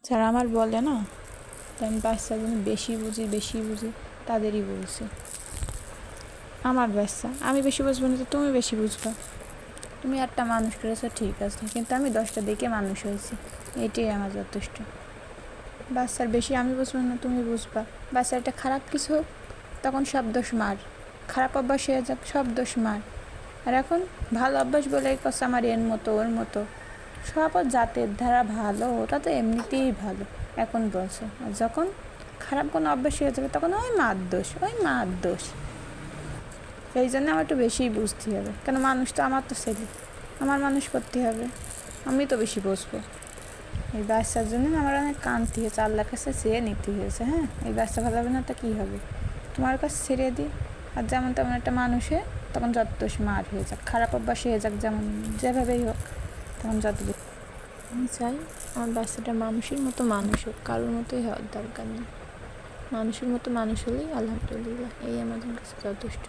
যারা আমার বলে না যে আমি বাচ্চা জন্য বেশি বুঝি তাদেরই বলছি। আমার বাচ্চা আমি বেশি বুঝবো না তো তুমি বেশি বুঝবা। তুমি একটা মানুষ করেছো ঠিক আছে, কিন্তু আমি 10টা দেখে মানুষ হয়েছি, এটাই আমার যথেষ্ট। বাচ্চার বেশি আমি বুঝবো না তুমি বুঝবা। বাচ্চার একটা খারাপ কিছু হোক তখন সব দোষ মার, খারাপ অভ্যাস হয়ে যাক সব দোষ মার। আর এখন ভালো অভ্যাস বলে কথা আমার এর মতো ওর মতো সব জাতের ধারা ভালো, ওটা তো এমনিতেই ভালো এখন বলছো। আর যখন খারাপ কোনো অভ্যাস হয়ে যাবে তখন ওই মার দোষ। সেই জন্য আমার একটু বেশিই বুঝতে হবে, কেন মানুষ তো আমার তো ছেলে, আমার মানুষ করতে হবে, আমি তো বেশি বুঝবো। এই বাচ্চার জন্য আমার অনেক কাঁদতে হয়েছে, আল্লাহর কাছে চেয়ে নিতে হয়েছে। হ্যাঁ, এই বাচ্চা ভালো হবে না তা কী হবে, তোমার কাছে ছেড়ে দিই। আর যেমন তেমন একটা মানুষে তখন যত দোষ মার হয়ে যাক, খারাপ অভ্যাস হয়ে যাক, যেমন যেভাবেই হোক তখন যত আমি চাই আমার বাচ্চাটা মানুষের মতো মানুষ হোক, কারোর মতোই হওয়ার দরকার নেই। মানুষের মতো মানুষ হলেই আলহামদুলিল্লাহ, এই আমাদের কাছে যথেষ্ট।